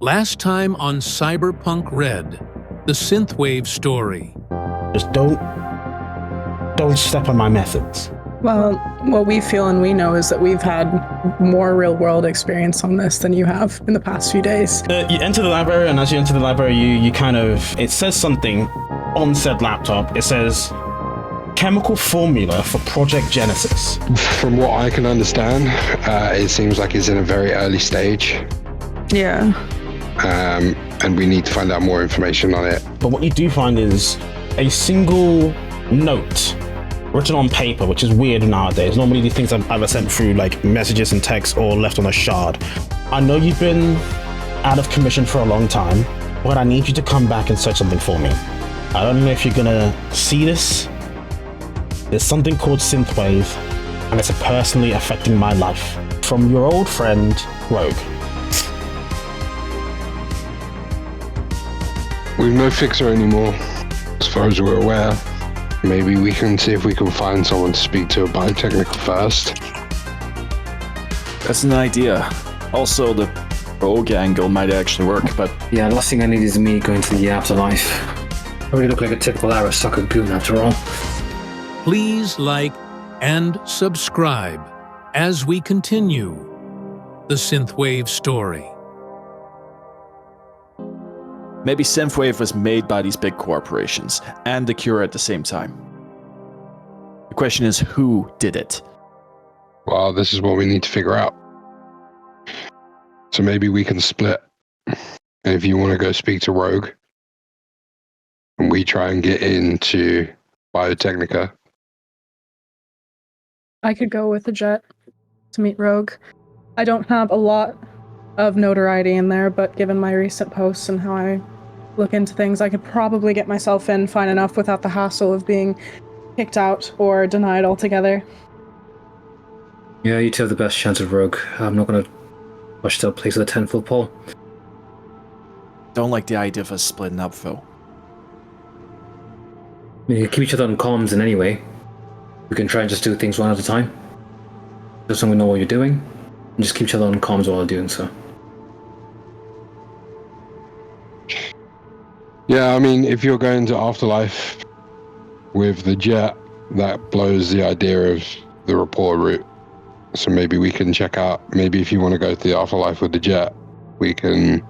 Last time on Cyberpunk Red, the Synthwave story. Just don't step on my methods. Well, what we feel and we know is that we've had more real-world experience on this than you have in the past few days. You enter the library, and as you enter the library, you kind of... It says something on said laptop. It says, chemical formula for Project Genesis. From what I can understand, it seems like it's in a very early stage. Yeah. And we need to find out more information on it. But what you do find is a single note written on paper, which is weird nowadays. Normally these things are either sent through like messages and text or left on a shard. I know you've been out of commission for a long time, but I need you to come back and search something for me. I don't know if you're gonna see this. There's something called Synthwave, and it's personally affecting my life. From your old friend, Rogue. We've no fixer anymore, as far as we're aware. Maybe we can see if we can find someone to speak to a biotechnical first. That's an idea. Also, the rogue angle might actually work, but... Yeah, last thing I need is me going to the afterlife. I really look like a typical Aristocrat goon after all. Please like and subscribe as we continue the Synthwave story. Maybe Synthwave was made by these big corporations and the Cure at the same time. The question is, who did it? Well, this is what we need to figure out. So maybe we can split. And if you want to go speak to Rogue, and we try and get into Biotechnica. I could go with a jet to meet Rogue. I don't have a lot of notoriety in there, but given my recent posts and how I look into things, I could probably get myself in fine enough without the hassle of being kicked out or denied altogether. Yeah, you two have the best chance of Rogue. I'm not going to push to a place with a 10-foot pole. Don't like the idea of us splitting up, though. I mean, you keep each other on comms in any way. We can try and just do things one at a time. Just so we know what you're doing, and just keep each other on comms while doing so. Yeah, I mean, if you're going to Afterlife with the jet, that blows the idea of the rapport route. So maybe we can check out, maybe if you want to go to the Afterlife with the jet, we can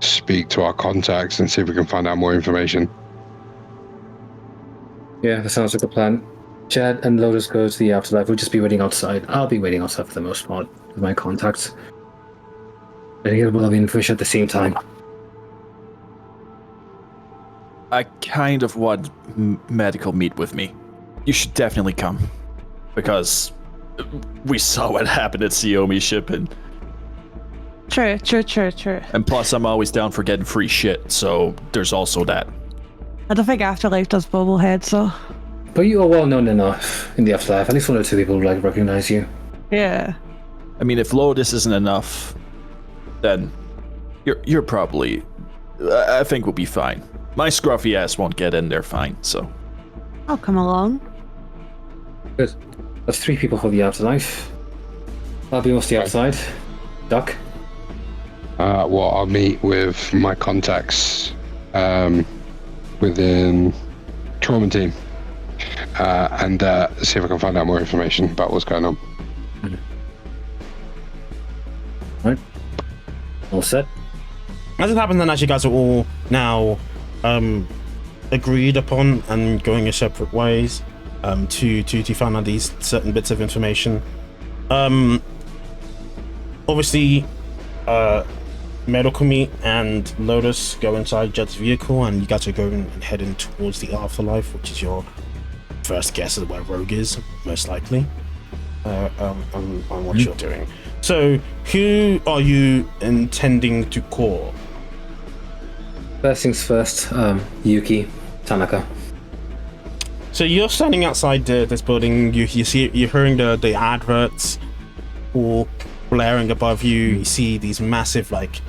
speak to our contacts and see if we can find out more information. Yeah, that sounds like a plan. Jed and Lotus go to the Afterlife. We'll just be waiting outside. I'll be waiting outside for the most part with my contacts. I get a lot of information at the same time. I kind of want medical meet with me. You should definitely come. Because we saw what happened at Xiaomi's ship, and... True. And plus, I'm always down for getting free shit, so there's also that. I don't think Afterlife does bobblehead, so... But you are well known enough in the Afterlife. At least one or two people will recognize you. Yeah. I mean, if Lotus isn't enough, then you're probably... I think we'll be fine. My scruffy ass won't get in there fine, so... I'll come along. Good. That's 3 people for the Afterlife. I'll be mostly outside. Duck? Well, I'll meet with my contacts within Trauma Team and see if I can find out more information about what's going on. Right. All set. As it happens, then, as you guys are all now agreed upon and going your separate ways to find out these certain bits of information. Obviously, Medical Meat and Lotus go inside Jed's vehicle, and you guys are going and heading towards the Afterlife, which is your first guess at where Rogue is, most likely, on what you're doing. So, who are you intending to call? First things first, Yuki, Tanaka. So you're standing outside this building. You're hearing the adverts all blaring above you. You see these massive like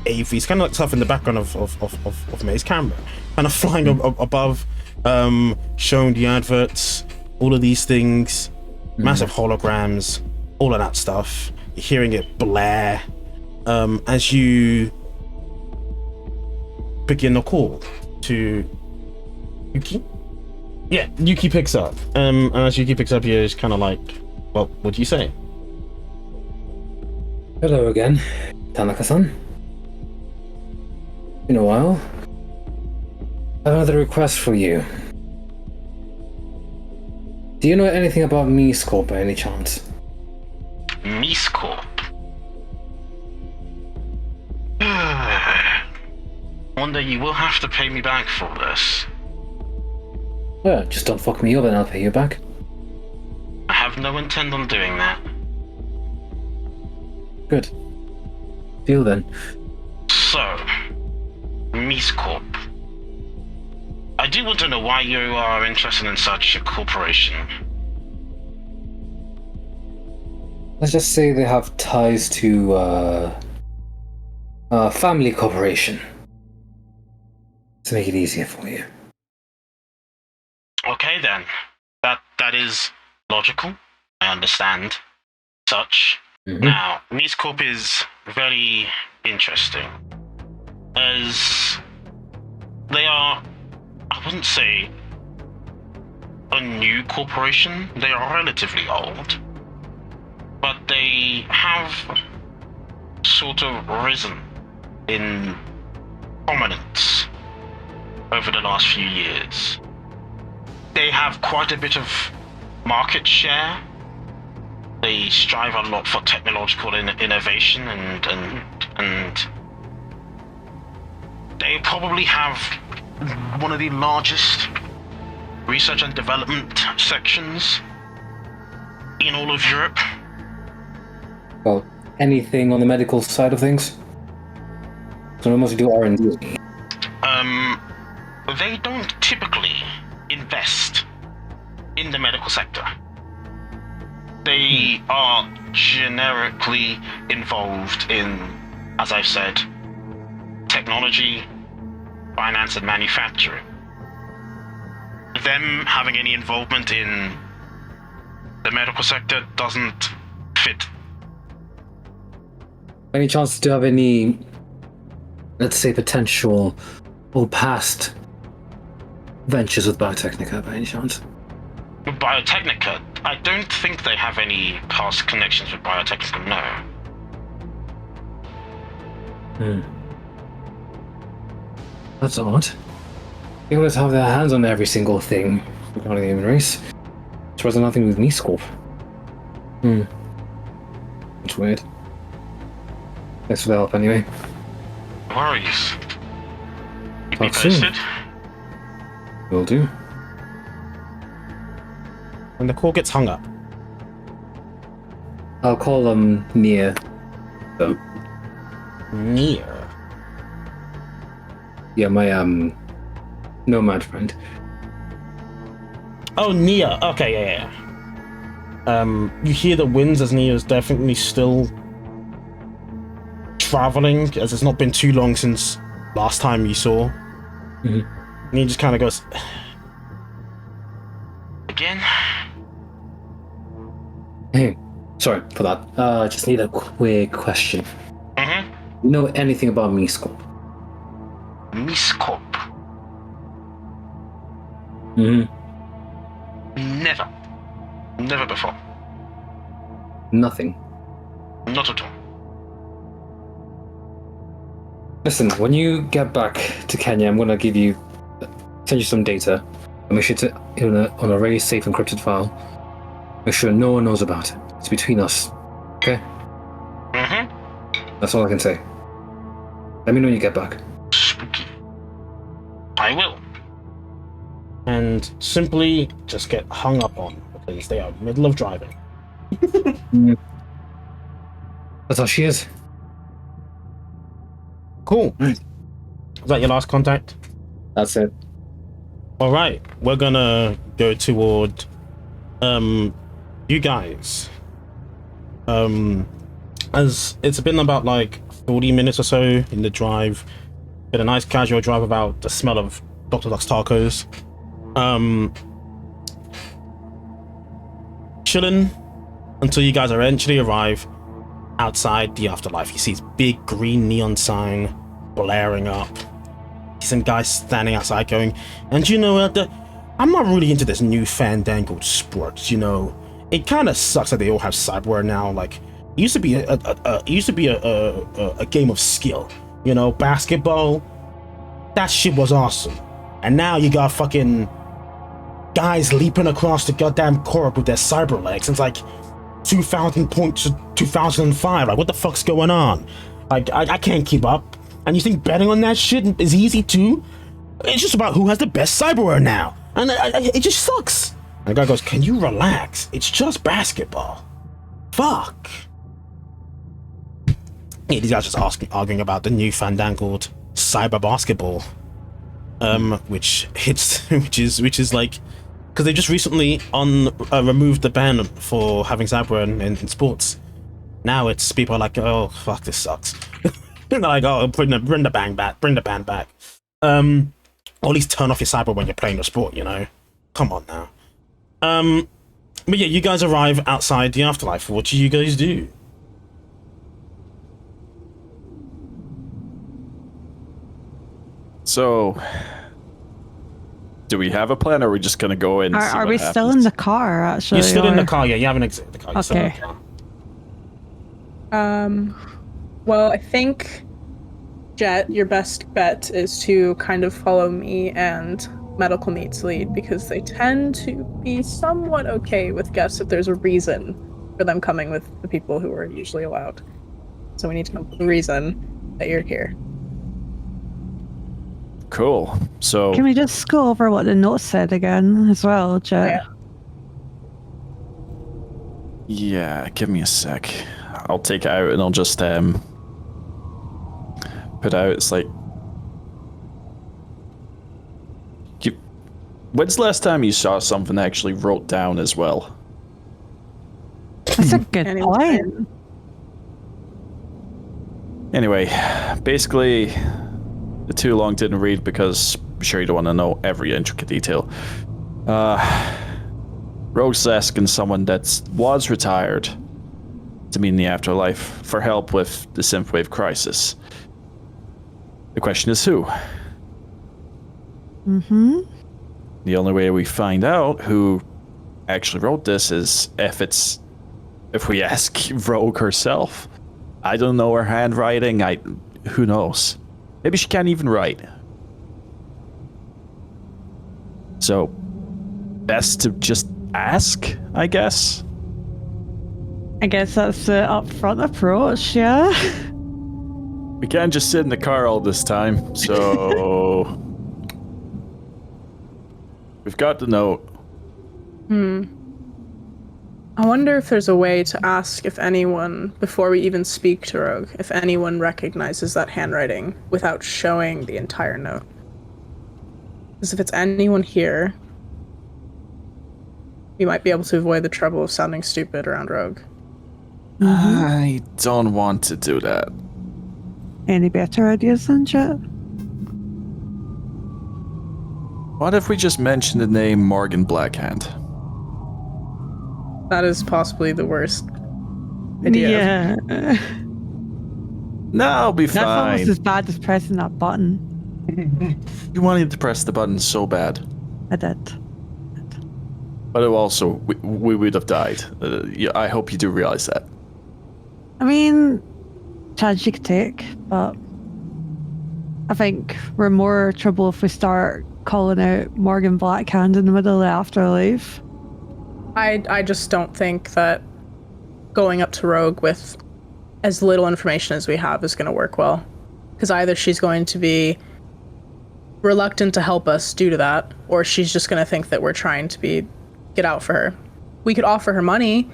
AVs, kind of like stuff in the background of May's camera, kind of flying above, showing the adverts. All of these things, massive holograms, all of that stuff. You're hearing it blare as you begin a call to Yuki. Yeah, Yuki picks up. And as Yuki picks up, you're just kind of like, well, what do you say? Hello again, Tanaka-san. Been a while. I have another request for you. Do you know anything about MeScorp by any chance? MeScorp? One day you will have to pay me back for this. Well, just don't fuck me up and I'll pay you back. I have no intent on doing that. Good. Deal then. So, MeScorp. I do want to know why you are interested in such a corporation. Let's just say they have ties to a family corporation. To make it easier for you. Okay then. That is logical. I understand such. Mm-hmm. Now, MeScorp is very interesting. As they are, I wouldn't say a new corporation. They are relatively old. But they have sort of risen in prominence over the last few years. They have quite a bit of market share. They strive a lot for technological innovation and they probably have one of the largest research and development sections in all of Europe. Well, anything on the medical side of things? So they mostly do R&D. They don't typically invest in the medical sector. They are generically involved in, as I've said, technology, finance, and manufacturing. Them having any involvement in the medical sector doesn't fit. Any chance to have any, let's say, potential or past ventures with Biotechnica by any chance? Biotechnica? I don't think they have any past connections with Biotechnica, no. That's odd. They always have their hands on every single thing regarding the human race. As far as nothing with MeScorp. It's weird. Thanks for the help anyway. No worries. Keep me Talk soon. posted. Will do. When the call gets hung up. I'll call them Nia. So, Nia? yeah, my nomad friend. Oh, Nia. Okay, yeah. You hear the winds as Nia's definitely still traveling, as it's not been too long since last time you saw. Mm-hmm. And he just kind of goes, again? Hey, sorry for that. Just need a quick question. Mm-hmm. You know anything about MeScorp? MeScorp? Mm-hmm. Never before. Nothing. Not at all. Listen, when you get back to Kenya, I'm gonna send you some data. And make sure to on a very safe encrypted file. Make sure no one knows about it. It's between us. Okay? Mm-hmm. That's all I can say. Let me know when you get back. Spooky. I will. And simply just get hung up on because they are middle of driving. That's all she is. Cool. Right. Is that your last contact? That's it. All right, we're gonna go toward you guys. As it's been about like 40 minutes or so in the drive. Been a nice casual drive about the smell of Dr. Duck's tacos. Chilling until you guys eventually arrive outside the afterlife. You see this big green neon sign blaring up. some guys standing outside going, and you know what? I'm not really into this new fandangled sports. You know, it kind of sucks that they all have cyberware now. Like, it used to be a game of skill. You know, basketball. That shit was awesome. And now you got fucking guys leaping across the goddamn court with their cyber legs. It's like 2000 points to 2005. Like, what the fuck's going on? Like, I can't keep up. And you think betting on that shit is easy too? It's just about who has the best cyberware now. And it just sucks. And the guy goes, can you relax? It's just basketball. Fuck. Yeah, these guys just arguing about the new fandangled cyber basketball. Which is like, because they just recently removed the ban for having cyberware in sports. Now it's people are like, oh fuck, this sucks. They're like, oh, bring the ban back. Or at least turn off your cyber when you're playing your sport, you know? Come on now. But yeah, you guys arrive outside the afterlife. What do you guys do? So, do we have a plan, or are we just gonna go in? Are we still in the car, actually? You're still in the car, yeah. You haven't exited the car. You're still in the Okay. car. Well, I think, Jet, your best bet is to kind of follow me and Medical Meat's lead, because they tend to be somewhat okay with guests if there's a reason for them coming with the people who are usually allowed. So we need to know the reason that you're here. Cool. So Can we just go over what the note said again as well, Jet? yeah, give me a sec. I'll take it out and I'll just put out. It's like, when's the last time you saw something I actually wrote down as well? That's a good point. Anyway, basically, the too long didn't read because I'm sure you don't want to know every intricate detail. Rogue's asking someone that was retired to meet in the afterlife for help with the Synthwave crisis. The question is who? Mm-hmm. The only way we find out who actually wrote this is if we ask Rogue herself. I don't know her handwriting. Who knows? Maybe she can't even write. So, best to just ask, I guess. I guess that's the upfront approach, yeah? We can't just sit in the car all this time, so... We've got the note. I wonder if there's a way to ask if anyone, before we even speak to Rogue, if anyone recognizes that handwriting without showing the entire note. Because if it's anyone here, we might be able to avoid the trouble of sounding stupid around Rogue. I don't want to do that. Any better ideas than Jet? What if we just mention the name Morgan Blackhand? That is possibly the worst idea. Yeah. No, I'll be That's almost fine. as bad as pressing that button. You wanted to press the button so bad. I did. But it also, we would have died. Yeah, I hope you do realize that. I mean, chance you could take, but I think we're more trouble if we start calling out Morgan Blackhand in the middle of the afterlife. I just don't think that going up to Rogue with as little information as we have is going to work well. Because either she's going to be reluctant to help us due to that, or she's just going to think that we're trying to get out for her. We could offer her money,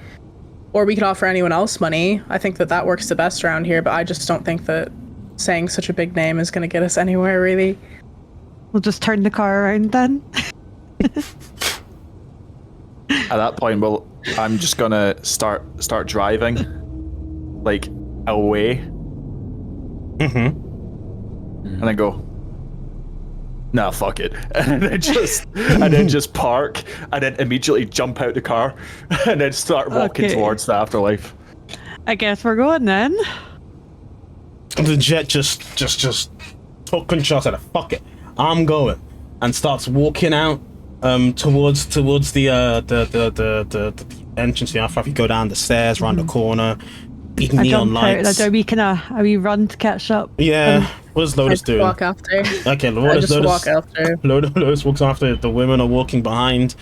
or we could offer anyone else money. I think that works the best around here, but I just don't think that saying such a big name is going to get us anywhere, really. We'll just turn the car around then. At that point, I'm just gonna start driving, like, away. And then go, nah, fuck it. And then just park, and then immediately jump out the car, and then start walking towards the afterlife. I guess we're going then. The Jet just took control, said, fuck it. I'm going, and starts walking out towards the entrance to the afterlife. You go down the stairs, round the corner, big I neon jump out. lights. Are we run to catch up? Yeah, what does I Lotus just do? walk after. Okay, what I does just Lotus? walk after. Lotus walks after. The women are walking behind,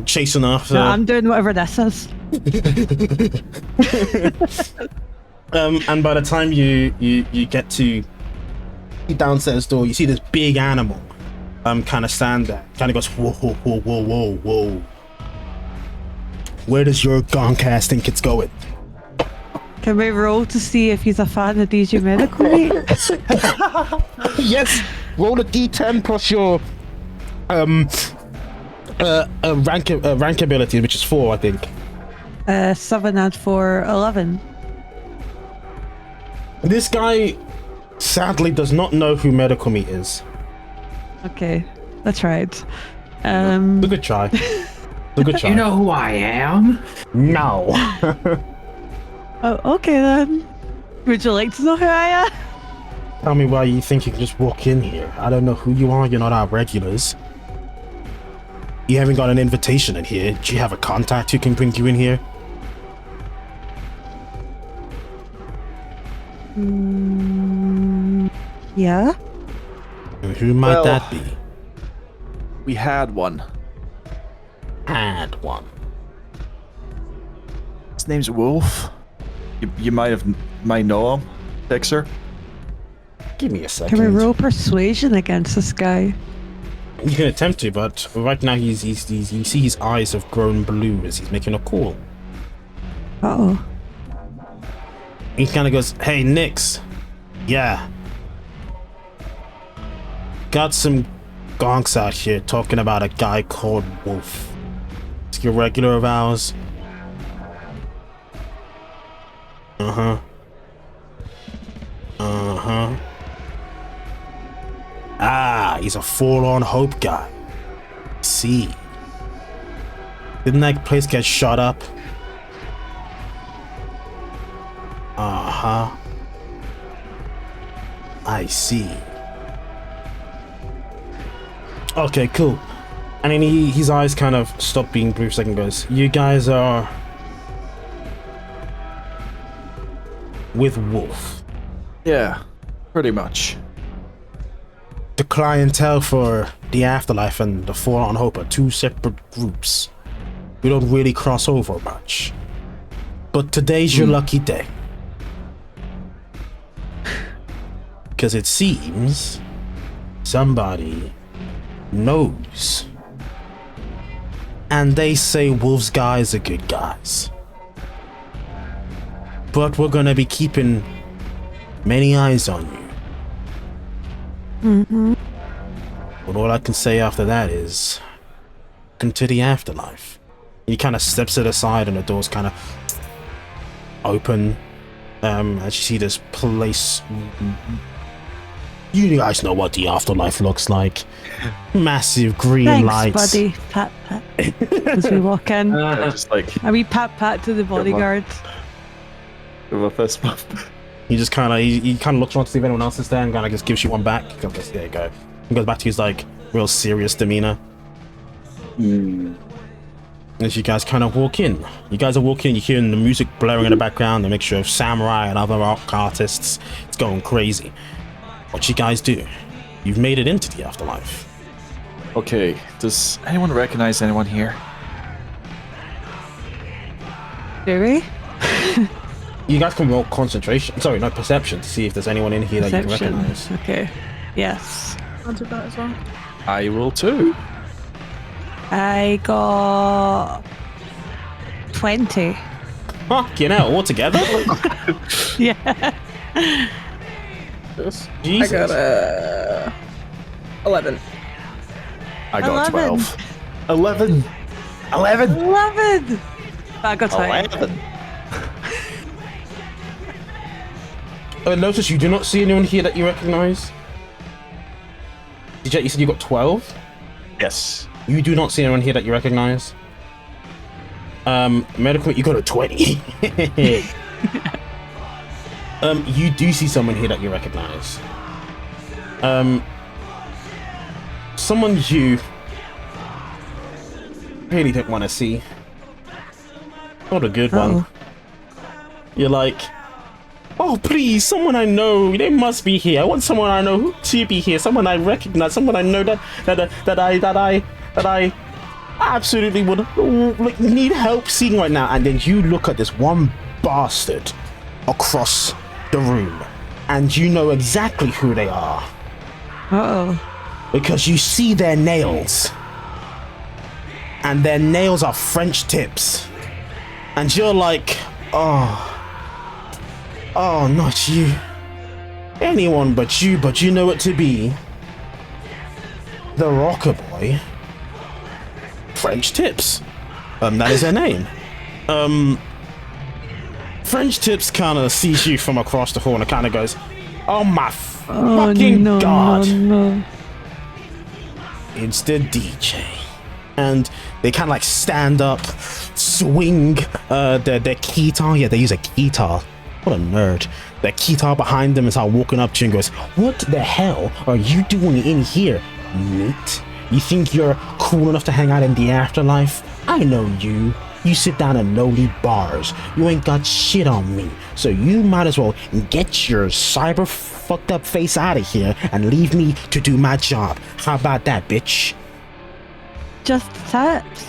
chasing after. No, I'm doing whatever this is. And by the time you get to the downstairs door, you see this big animal kind of stand there, kind of goes whoa whoa whoa whoa whoa whoa. Where does your Goncast think it's going? Can we roll to see if he's a fan of DJ Medical Meat? Yes, roll a d10 plus your rank ability, which is 4, I think. 7 and 4, 11. This guy sadly does not know who Medical Meat is. Okay, that's right. A good try. A good try. You know who I am? No. Oh, okay then. Would you like to know who I am? Tell me why you think you can just walk in here. I don't know who you are. You're not our regulars. You haven't got an invitation in here. Do you have a contact who can bring you in here? Yeah. Who might Well, that be? We had one. Had one. His name's Wolf. You might know him, Fixer. Give me a second. Can we roll persuasion against this guy? You can attempt to, but right now he's you see his eyes have grown blue as he's making a call. Uh-oh. He kind of goes, "Hey, Nix. Yeah. Got some gonks out here talking about a guy called Wolf. Is he a regular of ours?" Uh-huh. Uh-huh. Ah, he's a forlorn hope guy. See. Didn't that place get shot up? Uh-huh. I see. Okay, cool. And then his eyes kind of stop being blue for a second, goes, "You guys are with Wolf." Yeah, pretty much. The clientele for the Afterlife and the Forlorn Hope are two separate groups. We don't really cross over much. But today's your lucky day. Because it seems somebody knows. And they say Wolf's guys are good guys. But we're gonna be keeping many eyes on you. Mm-hmm. But all I can say after that is, welcome to the afterlife. He kind of steps it aside and the doors kind of open. As you see this place. You guys know what the afterlife looks like. Massive green Thanks, lights. buddy. Pat, pat. As we walk in. Just like A wee pat, pat to the bodyguard. with a fist bump. He just kind of he kind of looks around to see if anyone else is there and kind of just gives you one back. There you go. He goes back to his like real serious demeanor. As you guys kind of walk in, you're hearing the music blaring in the background, the mixture of samurai and other rock artists. It's going crazy. What you guys do? You've made it into the afterlife. Okay, does anyone recognize anyone here? Do we? You guys can roll concentration. Sorry, no, perception to see if there's anyone in here that you can Perception. recognize. Okay. Yes. I'll do that as well. I will too. I got 20. Fuck, you know, all together? Yeah. Jesus. I got 11. I got 11. 12. 11. 11. 11! I got 20. 11. Notice you do not see anyone here that you recognize. You said you got 12? Yes. You do not see anyone here that you recognize. Medical, you got a 20. You do see someone here that you recognize. someone you really don't want to see. Not a good one. You're like, oh please, someone I know, they must be here. I want someone I know to be here, someone I recognize, someone I know that I absolutely would like, need help seeing right now. And then you look at this one bastard across the room, and you know exactly who they are. Because you see their nails, and their nails are French tips, and you're like, oh, not you, anyone but you know it to be the rocker boy, French tips. That is their name. French tips kind of sees you from across the hall and kind of goes, oh my fucking god. No. It's the DJ. And they kind of like stand up, swing their keytar. Yeah, they use a keytar. What a nerd. Their keytar behind them and start walking up to you and goes, what the hell are you doing in here, mate? You think you're cool enough to hang out in the afterlife? I know you. You sit down in lowly bars. You ain't got shit on me. So you might as well get your cyber fucked up face out of here and leave me to do my job. How about that, bitch? Just tips.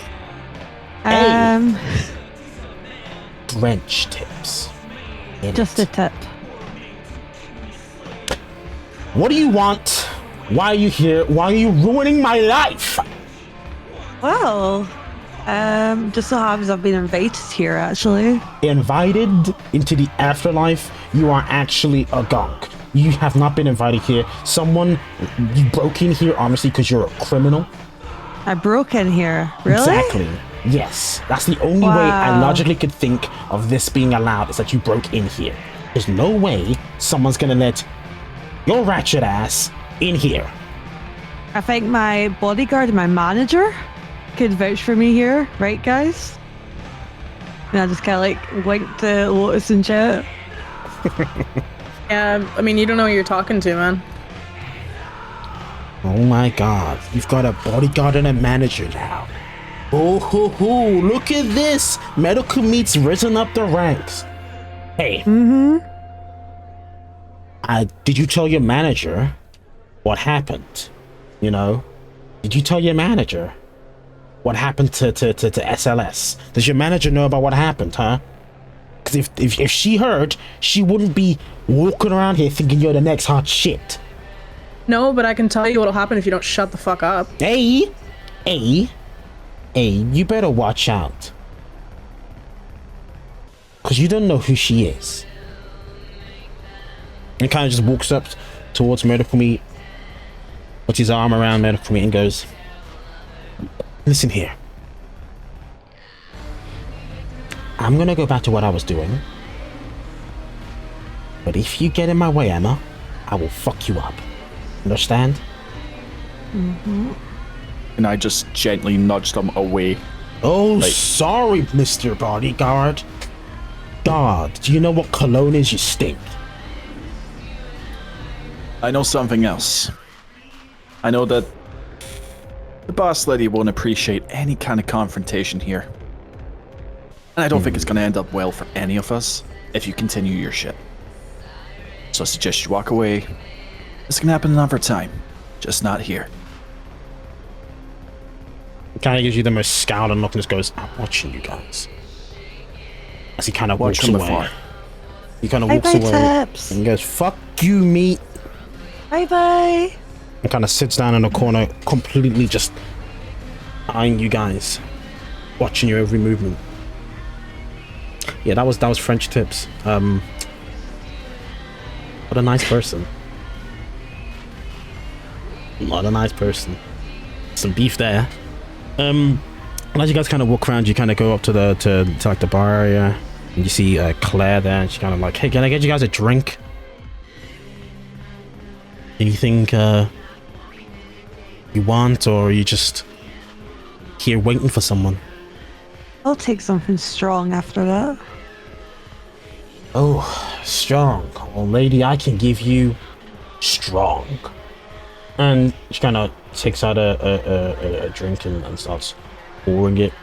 French tips. Just a tip. What do you want? Why are you here? Why are you ruining my life? Well, just so happens I've been invited here, actually. Invited into the afterlife? You are actually a gonk. You have not been invited here. You broke in here, honestly, because you're a criminal. I broke in here. Really? Exactly. Yes. That's the only way I logically could think of this being allowed, is that you broke in here. There's no way someone's gonna let your ratchet ass in here. I think my bodyguard and my manager could vouch for me here, right, guys? And I just kind of like winked to Lotus and chat. Yeah, I mean, you don't know who you're talking to, man. Oh my god, you've got a bodyguard and a manager now. Oh ho ho, look at this! Medical Meat's risen up the ranks. Hey. Did you tell your manager what happened? You know? Did you tell your manager what happened to SLS? Does your manager know about what happened, huh? Because if she heard, she wouldn't be walking around here thinking you're the next hot shit. No, but I can tell you what'll happen if you don't shut the fuck up. Hey, you better watch out. Because you don't know who she is. And kind of just walks up towards Medical Meat, puts his arm around Medical Meat and goes, listen here. I'm gonna go back to what I was doing. But if you get in my way, Emma, I will fuck you up. Understand? And I just gently nudged them away. Oh, sorry, Mr. Bodyguard. God, do you know what cologne is? You stink. I know something else. I know that the boss lady won't appreciate any kind of confrontation here. And I don't think it's going to end up well for any of us if you continue your shit. So I suggest you walk away. This can happen another time, just not here. He kind of gives you the most scowling look and just goes, I'm watching you guys. As he kind of walks away. Afar. He kind of walks away Tips. and goes, fuck you, meat. Bye. And kind of sits down in a corner, completely just eyeing you guys, watching your every movement. Yeah, that was French tips. What a nice person. Not a nice person. Some beef there. As you guys kind of walk around, you kind of go up to like the bar area, and you see Claire there, and she's kind of like, hey, can I get you guys a drink? Anything you want, or are you just here waiting for someone? I'll take something strong after that. Oh, strong. Well, lady, I can give you strong. And she kind of takes out a drink and starts pouring it.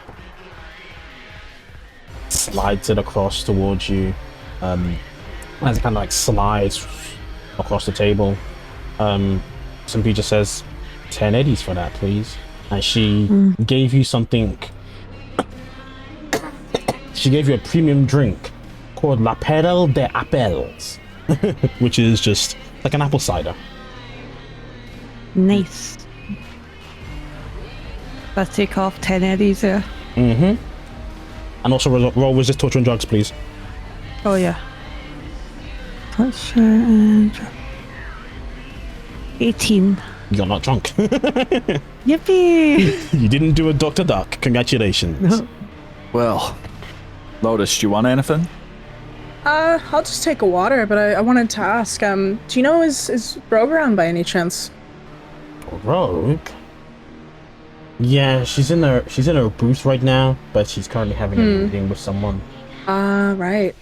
Slides it across towards you. As it kind of like slides across the table. Somebody just says, 10 eddies for that, please. And she gave you something. She gave you a premium drink called La Perle de Appels, which is just like an apple cider. Nice. Let's take off 10 eddies there. And also roll resist torture and drugs, please. Oh, yeah. Torture and 18. You're not drunk. Yippee! You didn't do a Dr. Duck. Congratulations. No. Well, Lotus, do you want anything? I'll just take a water, but I wanted to ask, do you know, is Rogue around by any chance? Rogue? Yeah, she's in her booth right now, but she's currently having a meeting with someone. Right.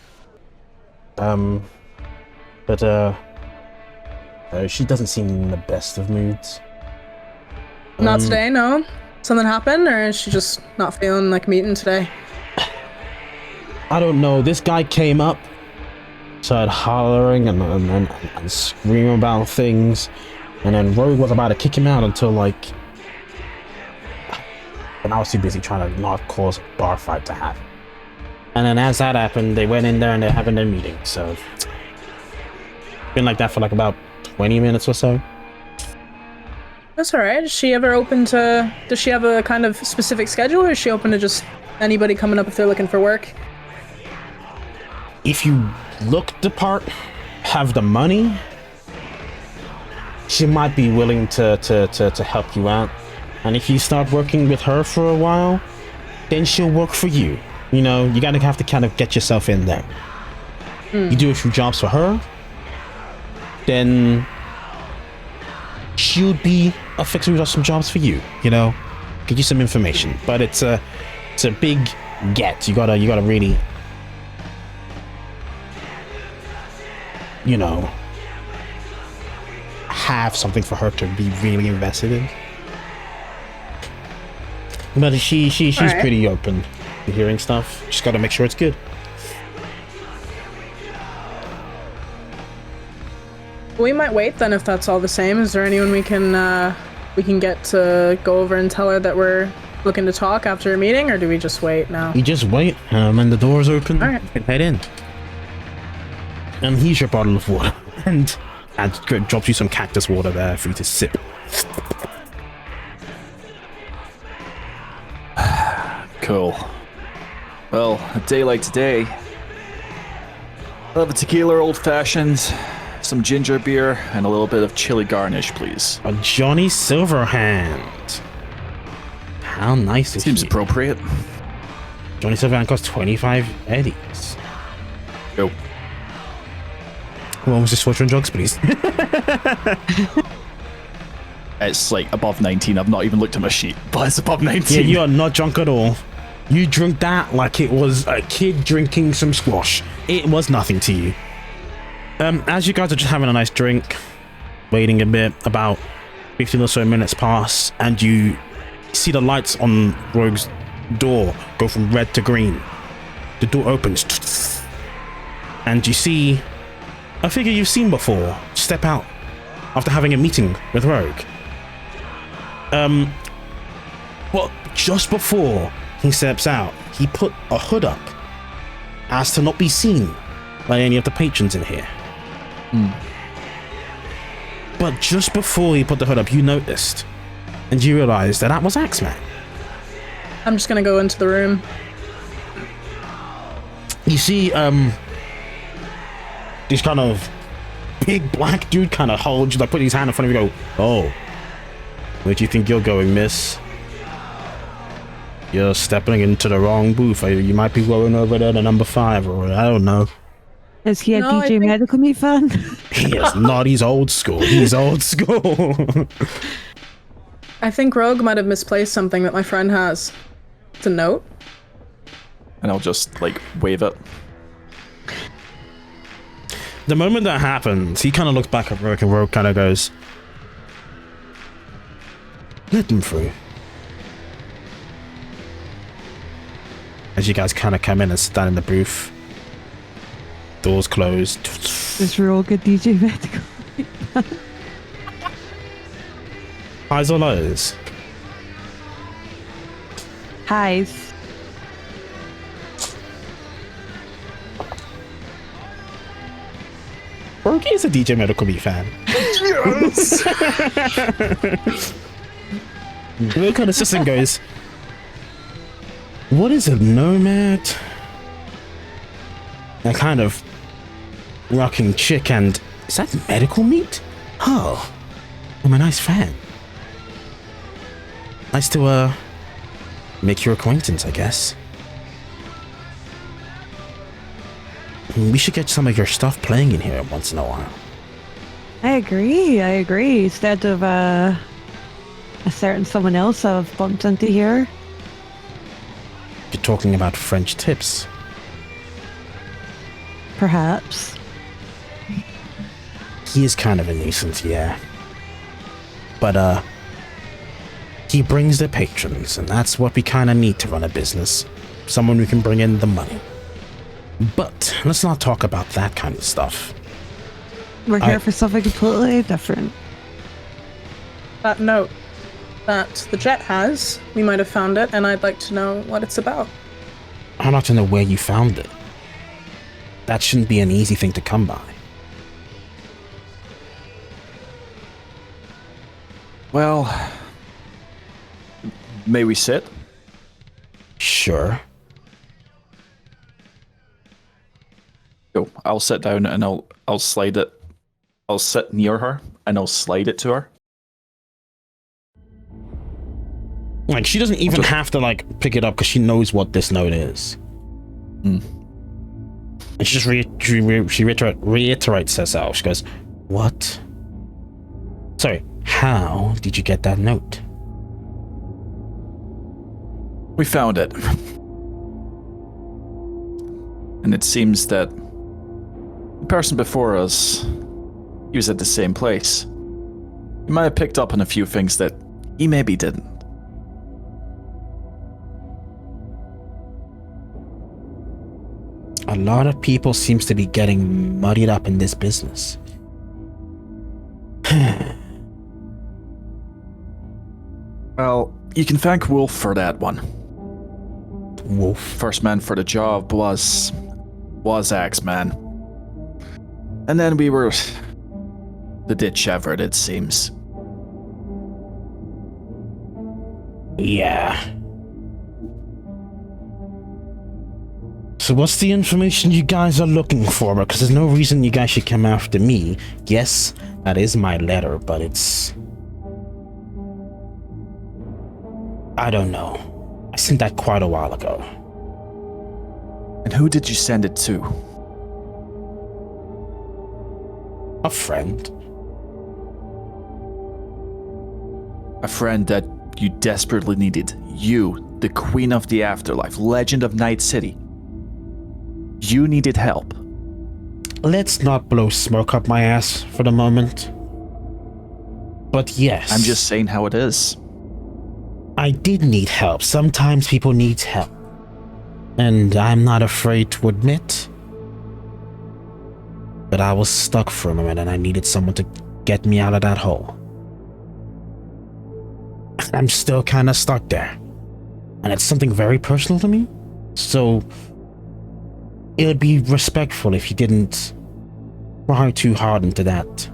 But she doesn't seem in the best of moods. Not today, no? Something happened, or is she just not feeling like meeting today? I don't know. This guy came up, started hollering and screaming about things, and then Rogue was about to kick him out until like, and I was too busy trying to not cause a bar fight to happen. And then as that happened, they went in there and they're having their meeting. So been like that for like about 20 minutes or so. That's alright. Is she ever open to... Does she have a kind of specific schedule, or is she open to just anybody coming up if they're looking for work? If you look the part, have the money, she might be willing to help you out. And if you start working with her for a while, then she'll work for you. You know, you gotta have to kind of get yourself in there. You do a few jobs for her, then she'll be fixing some jobs for you, you know, get you some information. But it's a big get. You gotta really, you know, have something for her to be really invested in. But she's right. pretty open to hearing stuff. Just gotta make sure it's good. We might wait then if that's all the same. Is there anyone we can get to go over and tell her that we're looking to talk after a meeting, or do we just wait now? You just wait, and the door's open. All right. You can head in. And here's your bottle of water, and drops you some cactus water there for you to sip. Cool. Well, a day like today, I'll have a tequila old-fashioned, some ginger beer, and a little bit of chili garnish, please. A Johnny Silverhand. How nice is Seems he? appropriate. Johnny Silverhand costs 25 eddies. Go. What was this torture and drugs, please? It's like above 19. I've not even looked at my sheet, but it's above 19. Yeah, you are not drunk at all. You drink that like it was a kid drinking some squash. It was nothing to you. As you guys are just having a nice drink, waiting a bit, about 15 or so minutes pass, and you see the lights on Rogue's door go from red to green. The door opens, and you see a figure you've seen before step out after having a meeting with Rogue. Well, just before he steps out, he put a hood up as to not be seen by any of the patrons in here. But just before he put the hood up, you noticed, and you realized that was Axeman. I'm just gonna go into the room. You see, this kind of big black dude kind of holds you, like put his hand in front of you and go, "Oh, where do you think you're going, miss? You're stepping into the wrong booth. You might be going over there to number 5, or I don't know." Is he a No, I DJ think- Medical Meat fan? He is not. He's old school. He's old school. I think Rogue might have misplaced something that my friend has. It's a note. And I'll just, like, wave it. The moment that happens, he kind of looks back at Rogue, and Rogue kind of goes, Let them through. As you guys kind of come in and stand in the booth, doors closed. Is Rogue a DJ medical? Highs or lows? Highs. Rogue is a DJ Medical Beat fan. Yes! The local assistant goes, what is a nomad? A kind of rocking chick, and is that medical meat? Oh, I'm a nice fan. Nice to make your acquaintance, I guess. We should get some of your stuff playing in here once in a while. I agree. Instead of a certain someone else I've bumped into here. You're talking about French tips. Perhaps. He is kind of a nuisance, yeah. But, he brings the patrons, and that's what we kind of need to run a business. Someone who can bring in the money. But let's not talk about that kind of stuff. We're here for something completely different. That note that the jet has, we might have found it, and I'd like to know what it's about. I'd like to know where you found it. That shouldn't be an easy thing to come by. Well, may we sit? Sure. Go. I'll sit down and I'll slide it. I'll sit near her and I'll slide it to her. Like, she doesn't even have to, like, pick it up because she knows what this note is. Hmm. And she just reiterates herself. She goes, what? Sorry, how did you get that note? We found it. And it seems that the person before us, he was at the same place. He might have picked up on a few things that he maybe didn't. A lot of people seems to be getting muddied up in this business. Well, you can thank Wolf for that one. Wolf? First man for the job was Axeman. And then we were the ditch ever, it seems. Yeah. So what's the information you guys are looking for? Because there's no reason you guys should come after me. Yes, that is my letter, but it's... I don't know. I sent that quite a while ago. And who did you send it to? A friend. A friend that you desperately needed. You, the Queen of the Afterlife, Legend of Night City. You needed help. Let's not blow smoke up my ass for the moment. But yes. I'm just saying how it is. I did need help. Sometimes people need help. And I'm not afraid to admit. But I was stuck for a moment and I needed someone to get me out of that hole. I'm still kind of stuck there. And it's something very personal to me. So it would be respectful if you didn't pry too hard into that.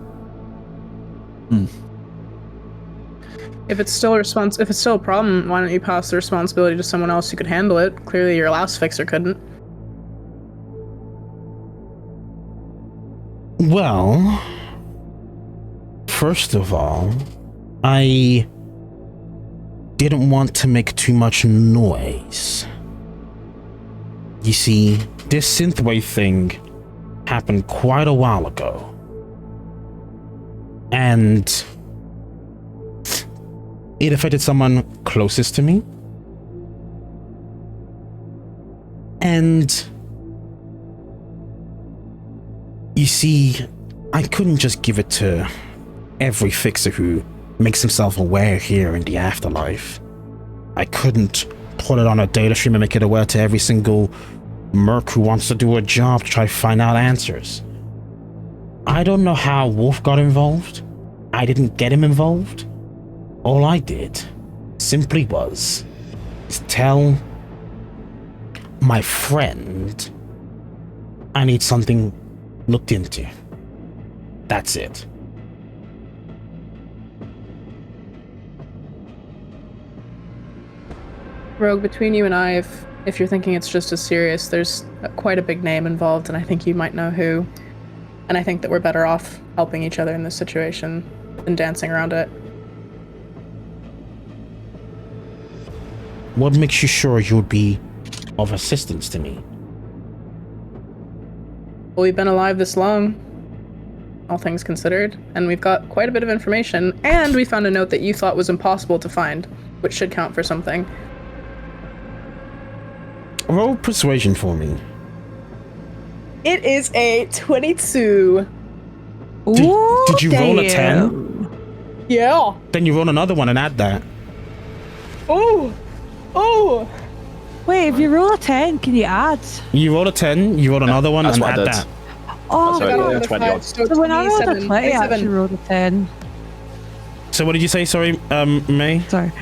If it's still a problem, why don't you pass the responsibility to someone else who could handle it? Clearly your last fixer couldn't. Well, first of all, I didn't want to make too much noise. You see, this Synthwave thing happened quite a while ago. And it affected someone closest to me. And you see, I couldn't just give it to every fixer who makes himself aware here in the afterlife. I couldn't put it on a data stream and make it aware to every single merc who wants to do a job to try to find out answers. I don't know how Wolf got involved. I didn't get him involved. All I did simply was tell my friend I need something looked into. That's it. Rogue, between you and I, if you're thinking it's just as serious, there's quite a big name involved, and I think you might know who. And I think that we're better off helping each other in this situation than dancing around it. What makes you sure you'll be of assistance to me? Well, we've been alive this long, all things considered, and we've got quite a bit of information, and we found a note that you thought was impossible to find, which should count for something. Roll persuasion for me. It is a 22. Did you roll a 10? Yeah. Then you roll another one and add that. Oh. Wait, if you roll a 10, can you add? You roll a 10, you roll another one, and add that. Oh, That's I got right, on the 20 5, odds. so so when I rolled a 20, I 27. actually rolled a 10. So what did you say, sorry, May? Sorry.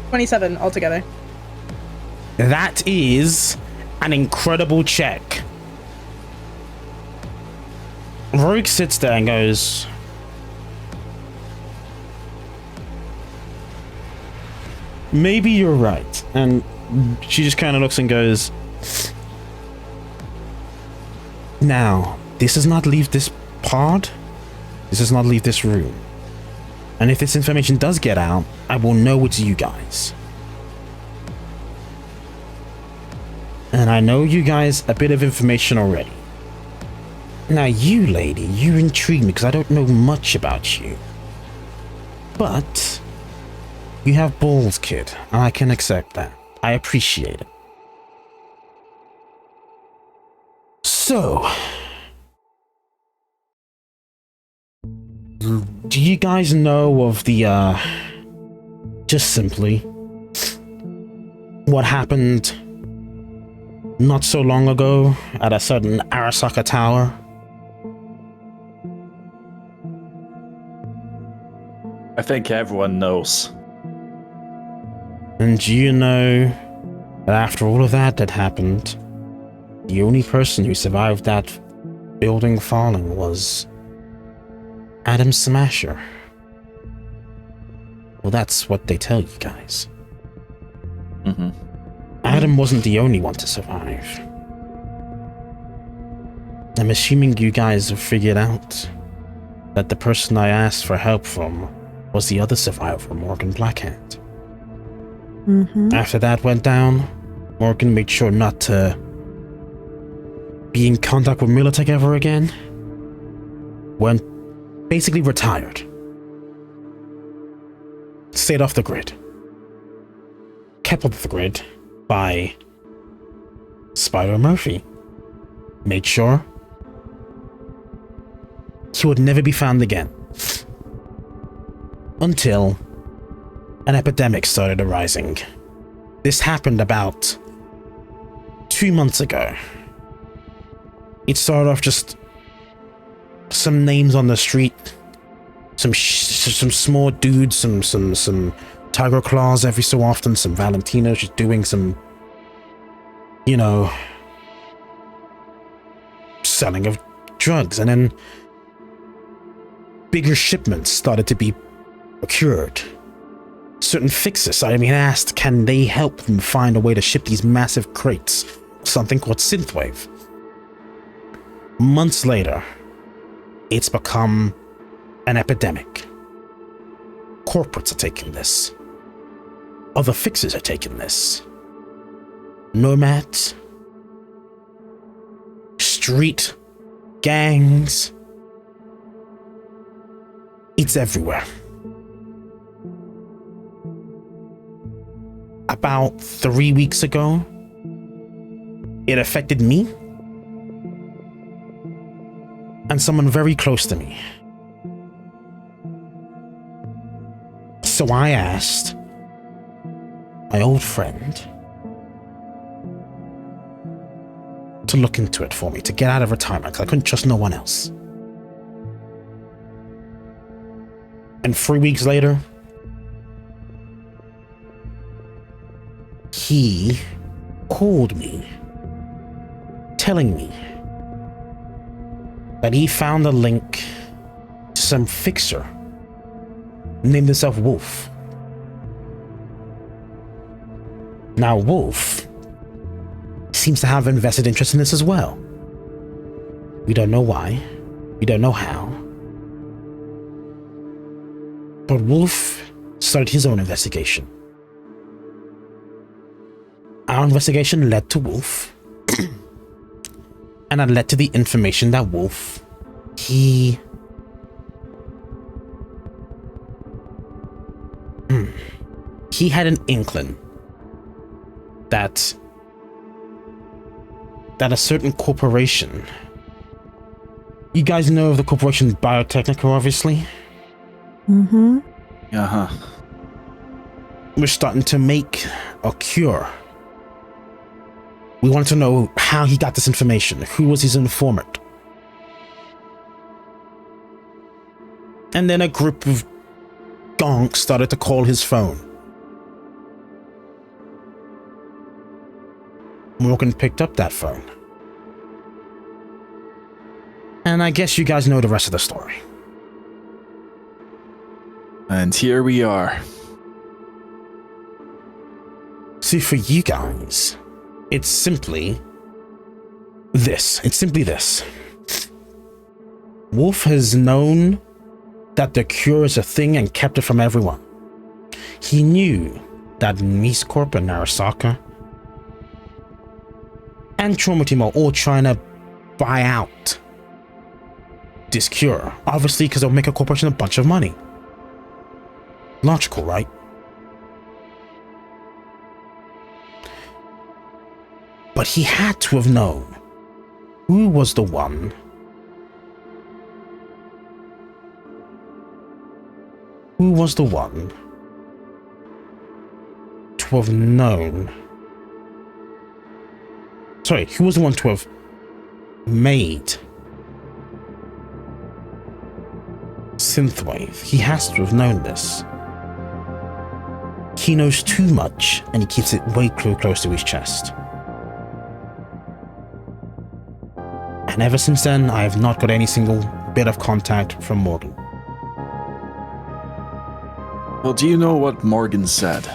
27 altogether. That is an incredible check. Rogue sits there and goes, maybe you're right. And she just kind of looks and goes, now, this does not leave this pod. This does not leave this room. And if this information does get out, I will know it's you guys. And I know you guys a bit of information already. Now you, lady, you intrigue me because I don't know much about you. But you have balls, kid, and I can accept that. I appreciate it. So, do you guys know of the, just simply, what happened not so long ago at a certain Arasaka Tower? I think everyone knows. And do you know that after all of that had happened, the only person who survived that building falling was Adam Smasher? Well, that's what they tell you guys. Mm-hmm. Adam wasn't the only one to survive. I'm assuming you guys have figured out that the person I asked for help from was the other survivor, Morgan Blackhand. Mm-hmm. After that went down, Morgan made sure not to be in contact with Militech ever again. Went basically retired. Stayed off the grid. Kept off the grid by Spider Murphy. Made sure he would never be found again. Until an epidemic started arising. This happened about 2 months ago. It started off just some names on the street, some small dudes, some Tiger Claws every so often, some Valentinos just doing some, you know, selling of drugs, and then bigger shipments started to be procured. Certain fixers, I mean, asked, can they help them find a way to ship these massive crates? Something called Synthwave. Months later, it's become an epidemic. Corporates are taking this. Other fixers are taking this. Nomads, street gangs. It's everywhere. About 3 weeks ago, it affected me and someone very close to me. So I asked my old friend to look into it for me, to get out of retirement, because I couldn't trust no one else. And 3 weeks later, he called me, telling me that he found a link to some fixer named himself Wolf. Now, Wolf seems to have a vested interest in this as well. We don't know why. We don't know how. But Wolf started his own investigation. Our investigation led to Wolf. And it led to the information that Wolf, he had an inkling that a certain corporation, you guys know of the corporation Biotechnica, obviously? Mm-hmm. Uh-huh. We're starting to make a cure. We wanted to know how he got this information. Who was his informant? And then a group of gonks started to call his phone. Morgan picked up that phone. And I guess you guys know the rest of the story. And here we are. See, for you guys, it's simply this. It's simply this. Wolf has known that the cure is a thing and kept it from everyone. He knew that Nice Corp and Narasaka and Trauma Team are all trying to buy out this cure. Obviously, because they'll make a corporation a bunch of money. Logical, right? But he had to have known who was the one to have known. Sorry, who was the one to have made Synthwave? He has to have known this. He knows too much, and he keeps it way too close to his chest. And ever since then, I have not got any single bit of contact from Morgan. Well, do you know what Morgan said?